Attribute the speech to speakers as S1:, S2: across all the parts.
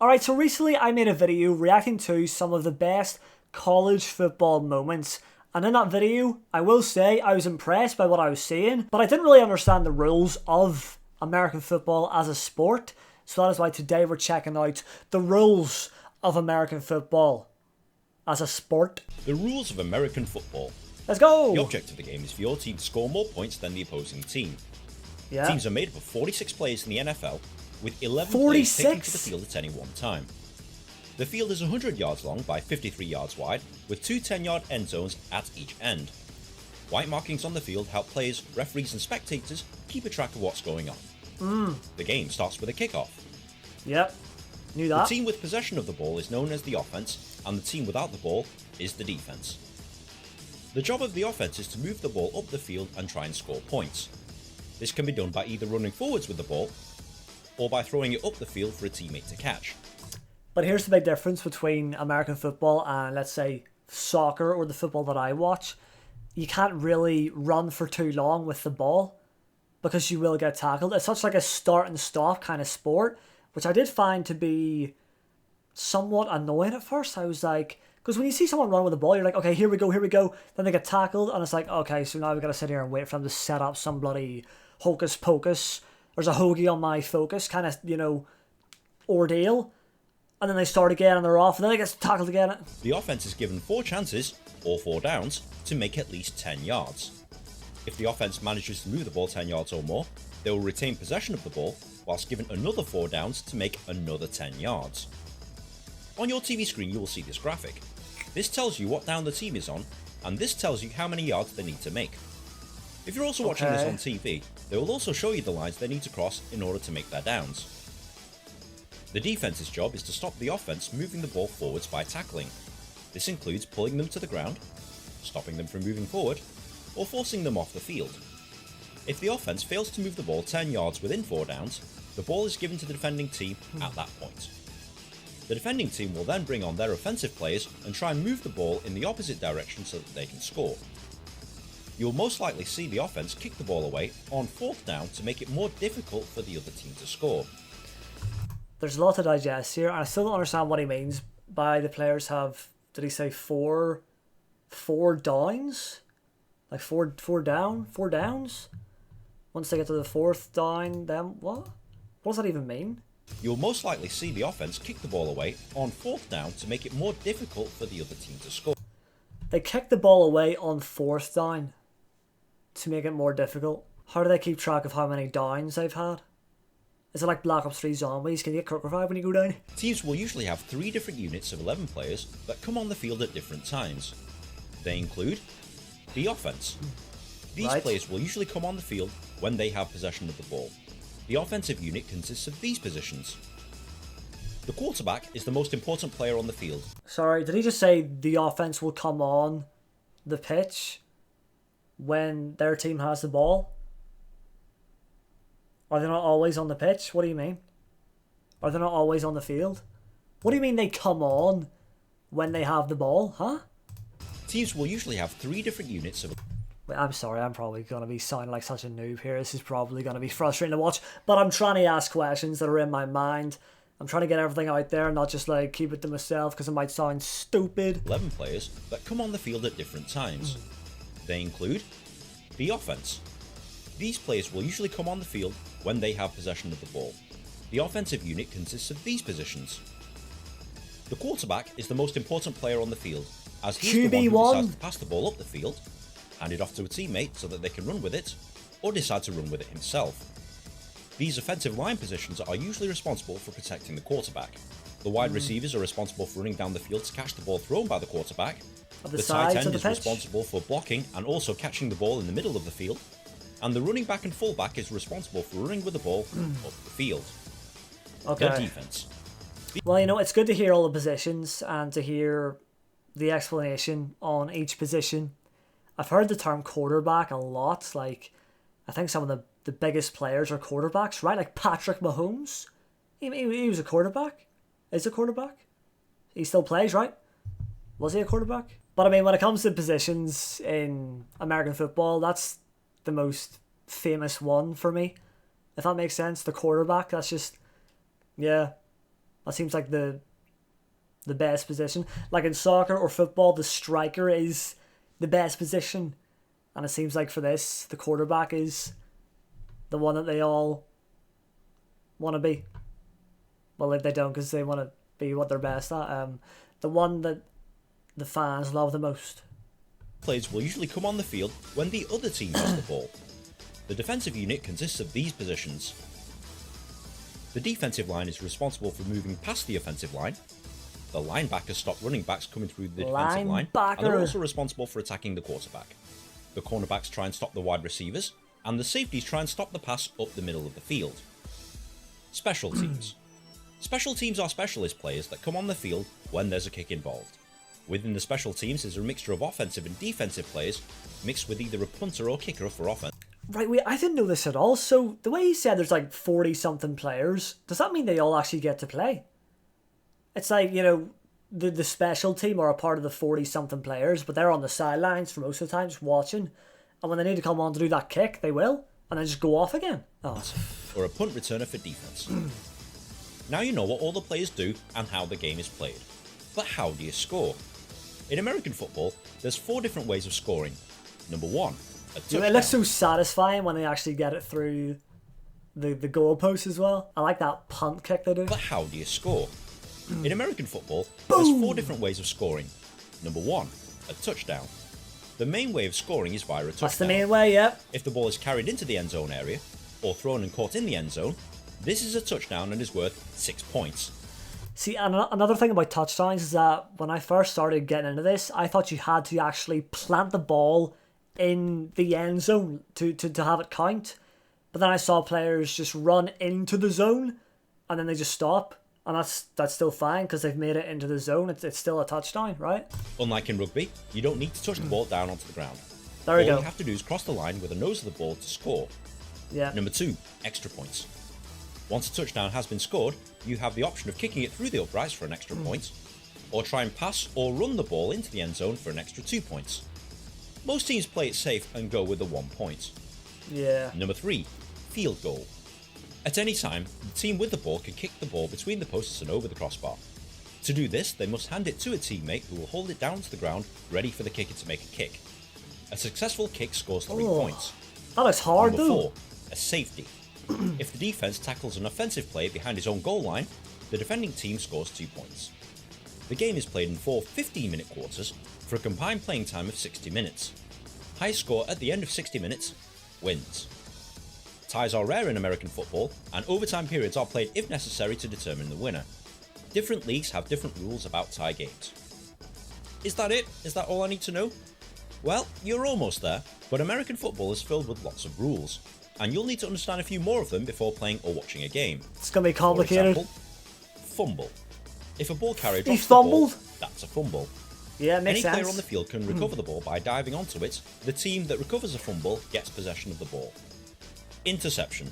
S1: Alright, so recently I made a video reacting to some of the best college football moments. And in that video, I will say I was impressed by what I was seeing, but I didn't really understand the rules of American football as a sport. So that is why today we're checking out the rules of American football as a sport.
S2: The rules of American football.
S1: Let's go!
S2: The object of the game is for your team to score more points than the opposing team.
S1: Yeah.
S2: Teams are made up of 46 players in the NFL, with 11
S1: 46?
S2: players taken to the field at any one time. The field is 100 yards long by 53 yards wide, with two 10-yard end zones at each end. White markings on the field help players, referees and spectators keep a track of what's going on. The game starts with a kickoff.
S1: Yep. Knew
S2: The
S1: that.
S2: team with possession of the ball is known as the offense, and the team without the ball is the defense. The job of the offense is to move the ball up the field and try and score points. This can be done by either running forwards with the ball, or by throwing it up the field for a teammate to catch.
S1: But here's the big difference between American football and, let's say, soccer or the football that I watch. You can't really run for too long with the ball because you will get tackled. It's such like a start and stop kind of sport, which I did find to be somewhat annoying at first. I was like, because when you see someone run with the ball, you're like, okay, here we go, here we go. Then they get tackled, and it's like, okay, so now we got to sit here and wait for them to set up some bloody hocus pocus. There's a hoagie on my focus kind of, ordeal. And then they start again and they're off, and then they get tackled again.
S2: The offense is given 4 chances, or 4 downs, to make at least 10 yards. If the offense manages to move the ball 10 yards or more, they will retain possession of the ball, whilst given another 4 downs to make another 10 yards. On your TV screen you will see this graphic. This tells you what down the team is on, and this tells you how many yards they need to make. If you're also watching this on TV, they will also show you the lines they need to cross in order to make their downs. The defense's job is to stop the offense moving the ball forwards by tackling. This includes pulling them to the ground, stopping them from moving forward, or forcing them off the field. If the offense fails to move the ball 10 yards within 4 downs, the ball is given to the defending team at that point. The defending team will then bring on their offensive players and try and move the ball in the opposite direction so that they can score. You'll most likely see the offense kick the ball away on 4th down to make it more difficult for the other team to score.
S1: There's a lot to digest here, and I still don't understand what he means by the players have, did he say four downs? Like four downs? Once they get to the 4th down, then what? What does that even mean?
S2: You'll most likely see the offense kick the ball away on 4th down to make it more difficult for the other team to score.
S1: They kick the ball away on 4th down to make it more difficult. How do they keep track of how many downs they've had? Is it like Black Ops 3 Zombies? Can you get quick revive when you go down?
S2: Teams will usually have 3 different units of 11 players that come on the field at different times. They include the offense. These players will usually come on the field when they have possession of the ball. The offensive unit consists of these positions. The quarterback is the most important player on the field.
S1: Sorry, did he just say the offense will come on the pitch when their team has the ball? Are they not always on the pitch? What do you mean? Are they not always on the field? What do you mean they come on when they have the ball, huh?
S2: Teams will usually have 3 different units of...
S1: Wait, I'm sorry, I'm probably going to be sounding like such a noob here. This is probably going to be frustrating to watch, but I'm trying to ask questions that are in my mind. I'm trying to get everything out there and not just like keep it to myself because it might sound stupid.
S2: 11 players that come on the field at different times. They include the offense. These players will usually come on the field when they have possession of the ball. The offensive unit consists of these positions. The quarterback is the most important player on the field, as he's the one who decides to pass the ball up the field, hand it off to a teammate so that they can run with it, or decide to run with it himself. These offensive line positions are usually responsible for protecting the quarterback. The wide receivers are responsible for running down the field to catch the ball thrown by the quarterback. The tight end is responsible for blocking and also catching the ball in the middle of the field. And the running back and fullback is responsible for running with the ball up the field.
S1: Okay.
S2: The defense.
S1: Well, it's good to hear all the positions and to hear the explanation on each position. I've heard the term quarterback a lot. Like, I think some of the biggest players are quarterbacks, right? Like Patrick Mahomes. He was a quarterback. Is a quarterback. He still plays, right? Was he a quarterback? But I mean, when it comes to positions in American football, that's the most famous one for me, if that makes sense. The quarterback, that's just, yeah, That seems like the best position. Like in soccer or football, the striker is the best position. And it seems like for this, the quarterback is the one that they all want to be. Well, if they don't, because they want to be what they're best at. The one that the fans love the most.
S2: Players will usually come on the field when the other team has the ball. The defensive unit consists of these positions. The defensive line is responsible for moving past the offensive line. The linebackers stop running backs coming through the defensive line, and they're also responsible for attacking the quarterback. The cornerbacks try and stop the wide receivers, and the safeties try and stop the pass up the middle of the field. Special teams. Special teams are specialist players that come on the field when there's a kick involved. Within the special teams is a mixture of offensive and defensive players, mixed with either a punter or kicker for offense.
S1: Right, wait, I didn't know this at all. So the way you said there's like 40-something players, does that mean they all actually get to play? It's like, you know, the special team are a part of the 40-something players, but they're on the sidelines for most of the time just watching. And when they need to come on to do that kick, they will. And then just go off again. Oh.
S2: Or a punt returner for defense. Now you know what all the players do and how the game is played. But how do you score? In American football, there's 4 different ways of scoring. Number 1, a touchdown.
S1: It looks so satisfying when they actually get it through the goalpost as well. I like that punt kick they do.
S2: But how do you score? In American football, there's 4 different ways of scoring. Number 1, a touchdown. The main way of scoring is via a touchdown.
S1: That's the main way, yep.
S2: If the ball is carried into the end zone area, or thrown and caught in the end zone, this is a touchdown and is worth 6 points.
S1: See, another thing about touchdowns is that when I first started getting into this, I thought you had to actually plant the ball in the end zone to have it count. But then I saw players just run into the zone and then they just stop. And that's still fine because they've made it into the zone. It's still a touchdown, right?
S2: Unlike in rugby, you don't need to touch the ball down onto the ground.
S1: There we go.
S2: All you have to do is cross the line with the nose of the ball to score.
S1: Yeah.
S2: Number 2, extra points. Once a touchdown has been scored, you have the option of kicking it through the uprights for an extra point, or try and pass or run the ball into the end zone for an extra 2 points. Most teams play it safe and go with the 1 point.
S1: Yeah.
S2: Number 3, field goal. At any time, the team with the ball can kick the ball between the posts and over the crossbar. To do this, they must hand it to a teammate who will hold it down to the ground, ready for the kicker to make a kick. A successful kick scores 3 points.
S1: That is hard,
S2: Number
S1: though.
S2: 4, a safety. If the defense tackles an offensive player behind his own goal line, the defending team scores 2 points. The game is played in 4 15-minute quarters for a combined playing time of 60 minutes. Highest score at the end of 60 minutes wins. Ties are rare in American football, and overtime periods are played if necessary to determine the winner. Different leagues have different rules about tie games. Is that it? Is that all I need to know? Well, you're almost there, but American football is filled with lots of rules, and you'll need to understand a few more of them before playing or watching a game.
S1: It's going to be complicated.
S2: For example, fumble. If a ball carrier
S1: He
S2: drops the ball,
S1: fumbled?
S2: that's a fumble.
S1: Yeah, it makes
S2: Any
S1: sense.
S2: player on the field can recover the ball by diving onto it. The team that recovers a fumble gets possession of the ball. Interception.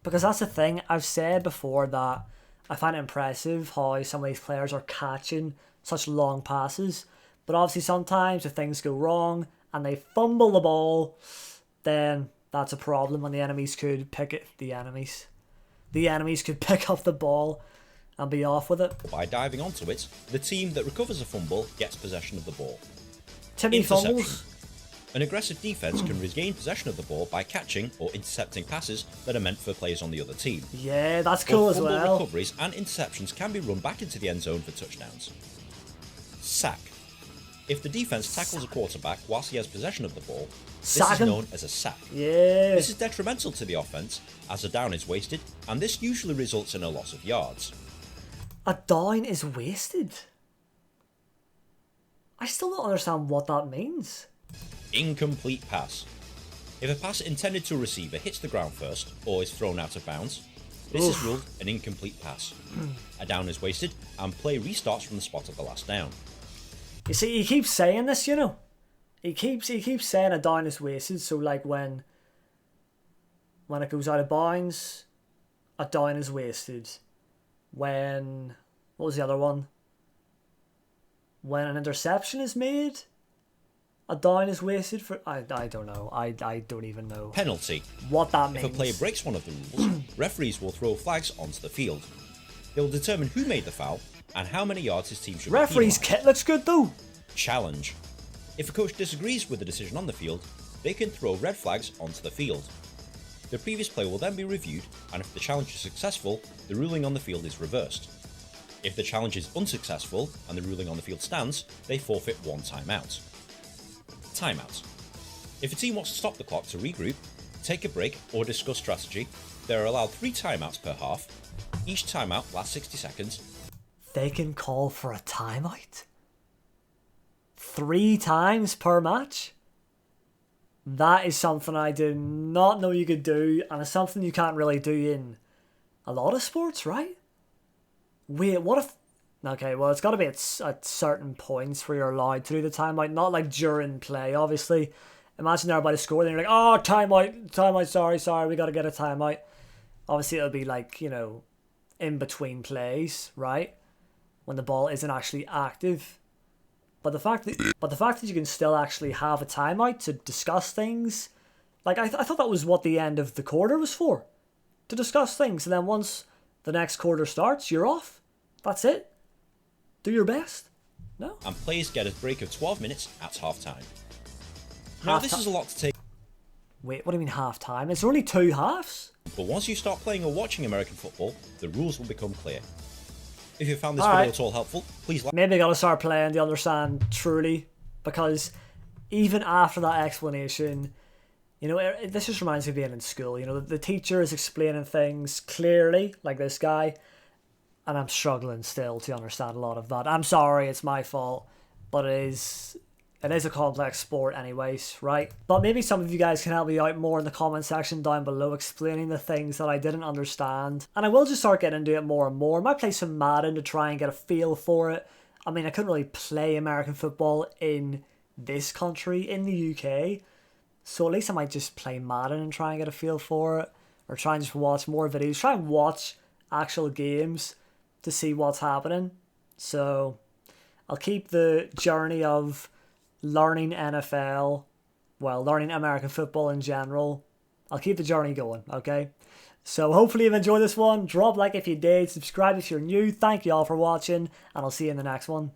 S1: Because that's the thing, I've said before that I find it impressive how some of these players are catching such long passes. But obviously sometimes if things go wrong and they fumble the ball, then that's a problem and the enemies could pick it. The enemies could pick up the ball and be off with it.
S2: By diving onto it, the team that recovers a fumble gets possession of the ball.
S1: Timmy fumbles.
S2: An aggressive defense can regain possession of the ball by catching or intercepting passes that are meant for players on the other team.
S1: Yeah, that's cool as well.
S2: Recoveries and interceptions can be run back into the end zone for touchdowns. Sack. If the defense tackles a quarterback whilst he has possession of the ball, this is known as a sack.
S1: Yeah.
S2: This is detrimental to the offense as a down is wasted, and this usually results in a loss of yards.
S1: A down is wasted? I still don't understand what that means.
S2: Incomplete pass. If a pass intended to a receiver hits the ground first or is thrown out of bounds, this is ruled an incomplete pass. A down is wasted and play restarts from the spot of the last down.
S1: You see, he keeps saying this, you know. He keeps saying a down is wasted. So like when it goes out of bounds, a down is wasted. When, what was the other one? When an interception is made, a down is wasted for... I don't know. I don't even know.
S2: Penalty.
S1: What that means.
S2: If a player breaks one of the rules, referees will throw flags onto the field. They will determine who made the foul and how many yards his team should
S1: Referee's
S2: be
S1: kit looks good though.
S2: Challenge. If a coach disagrees with the decision on the field, they can throw red flags onto the field. The previous play will then be reviewed, and if the challenge is successful, the ruling on the field is reversed. If the challenge is unsuccessful and the ruling on the field stands, they forfeit one timeout. Timeout. If a team wants to stop the clock to regroup, take a break, or discuss strategy, they are allowed 3 timeouts per half. Each timeout lasts 60 seconds.
S1: They can call for a timeout 3 times per match? That is something I did not know you could do, and it's something you can't really do in a lot of sports, right? Wait, what if... Okay, well, it's got to be at certain points where you're allowed to do the timeout, not like during play, obviously. Imagine they're about to score, then you're like, oh, timeout, sorry, we got to get a timeout. Obviously, it'll be like, you know, in between plays, right? When the ball isn't actually active. But the fact that you can still actually have a timeout to discuss things, like I thought that was what the end of the quarter was for, to discuss things, and then once the next quarter starts, you're off. That's it. Do your best. No.
S2: And players get a break of 12 minutes at half time. Now this is a lot to take.
S1: Wait, what do you mean half time? Is there only 2 halves?
S2: But once you start playing or watching American football, the rules will become clear. If you found this video at all helpful, please like.
S1: Maybe I gotta start playing to understand truly, because even after that explanation, you know, this just reminds me of being in school. You know, the teacher is explaining things clearly, like this guy, and I'm struggling still to understand a lot of that. I'm sorry, it's my fault, but it is a complex sport anyways, right? But maybe some of you guys can help me out more in the comment section down below, explaining the things that I didn't understand. And I will just start getting into it more and more. I might play some Madden to try and get a feel for it. I mean, I couldn't really play American football in this country, in the UK. So at least I might just play Madden and try and get a feel for it. Or try and just watch more videos. Try and watch actual games to see what's happening. So I'll keep the journey of learning NFL, well, learning American football in general. I'll keep the journey going, okay? So hopefully you've enjoyed this one. Drop a like if you did, subscribe if you're new. Thank you all for watching, and I'll see you in the next one.